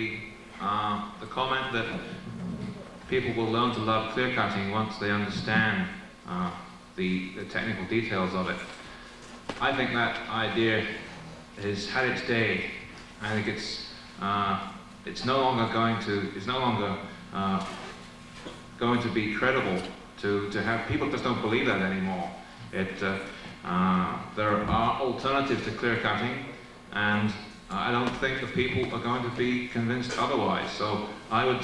The comment that people will learn to love clear cutting once they understand the technical details of it. I think that idea has had its day. I think it's no longer going to be credible to have people just don't believe that anymore. There are alternatives to clear cutting, and I don't think the people are going to be convinced otherwise. So I would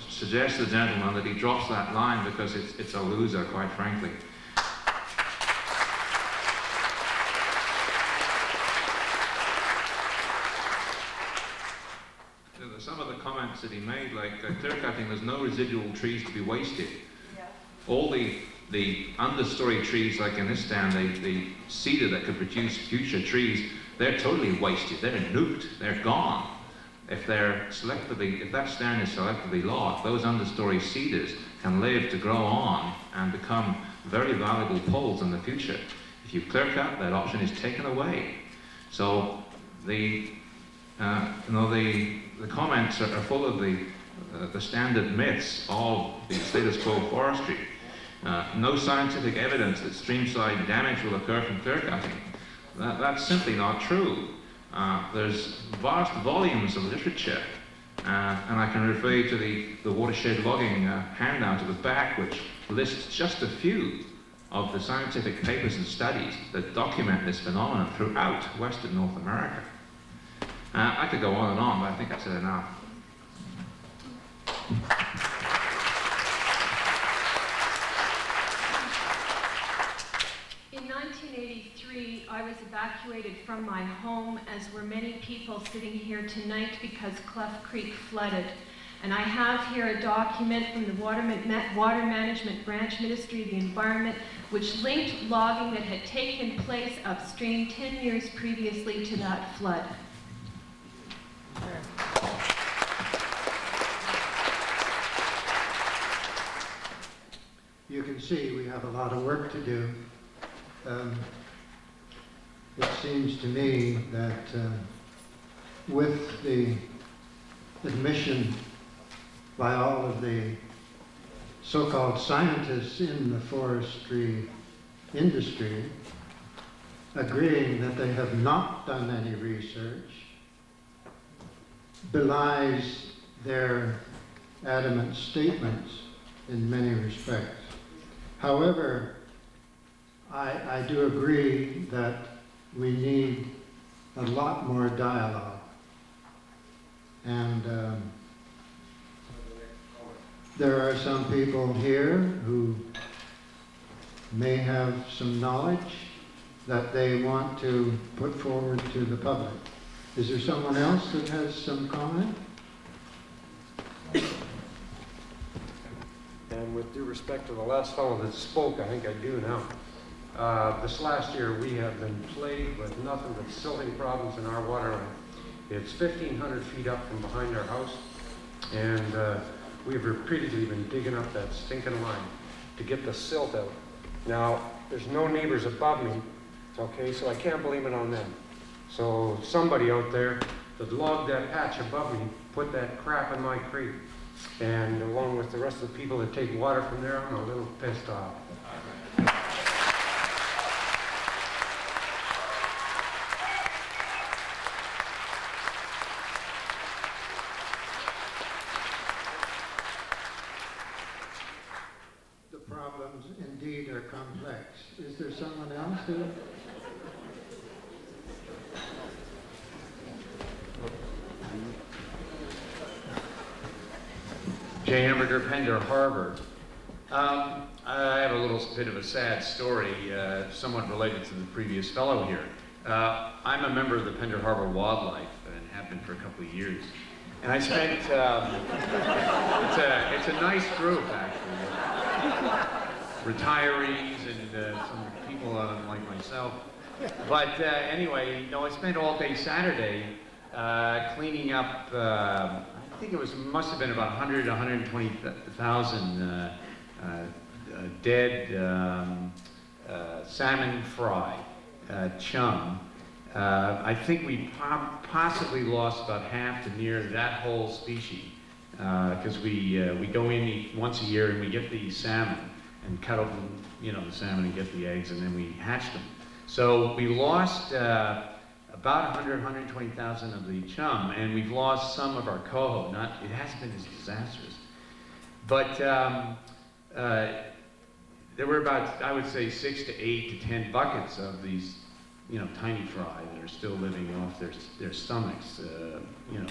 suggest to the gentleman that he drops that line, because it's a loser, quite frankly. Some of the comments that he made, like clear cutting, there's no residual trees to be wasted. Yeah. All the understory trees, like in this stand, the cedar that could produce future trees, they're totally wasted. They're nuked. They're gone. If that stand is selectively logged, those understory cedars can live to grow on and become very valuable poles in the future. If you clear cut, that option is taken away. So the comments are full of the standard myths of the status quo forestry. No scientific evidence that streamside damage will occur from clear cutting. That's simply not true. There's vast volumes of literature, and I can refer you to the watershed logging handout at the back, which lists just a few of the scientific papers and studies that document this phenomenon throughout Western North America. I could go on and on, but I think I said enough. In 1983, I was evacuated from my home, as were many people sitting here tonight, because Clough Creek flooded. And I have here a document from the Water Management Branch Ministry of the Environment, which linked logging that had taken place upstream 10 years previously to that flood. You can see we have a lot of work to do. It seems to me that with the admission by all of the so-called scientists in the forestry industry agreeing that they have not done any research belies their adamant statements in many respects. However, I do agree that we need a lot more dialogue. And there are some people here who may have some knowledge that they want to put forward to the public. Is there someone else that has some comment? And with due respect to the last fellow that spoke, I think I do now. This last year we have been plagued with nothing but silting problems in our water line. It's 1,500 feet up from behind our house, and we've repeatedly been digging up that stinking line to get the silt out. Now, there's no neighbors above me, okay, so I can't blame it on them. So somebody out there that logged that patch above me put that crap in my creek. And along with the rest of the people that take water from there, I'm a little pissed off. The problems indeed are complex. Is there someone else who? Jay Hamburger, Pender Harbor. I have a little bit of a sad story, somewhat related to the previous fellow here. I'm a member of the Pender Harbor Wildlife and have been for a couple of years. And I spent, it's a nice group actually. Retirees and some people like myself. But anyway, I spent all day Saturday cleaning up I think it must have been about 100, 120,000 dead salmon fry, chum, I think we possibly lost about half to near that whole species, because we go in once a year and we get the salmon and cut open, you know, the salmon and get the eggs, and then we hatch them. So we lost about 120,000 of the chum, and we've lost some of our coho. It hasn't been as disastrous, but there were about, I would say, 6 to 8 to 10 buckets of these, you know, tiny fry that are still living off their stomachs, you know,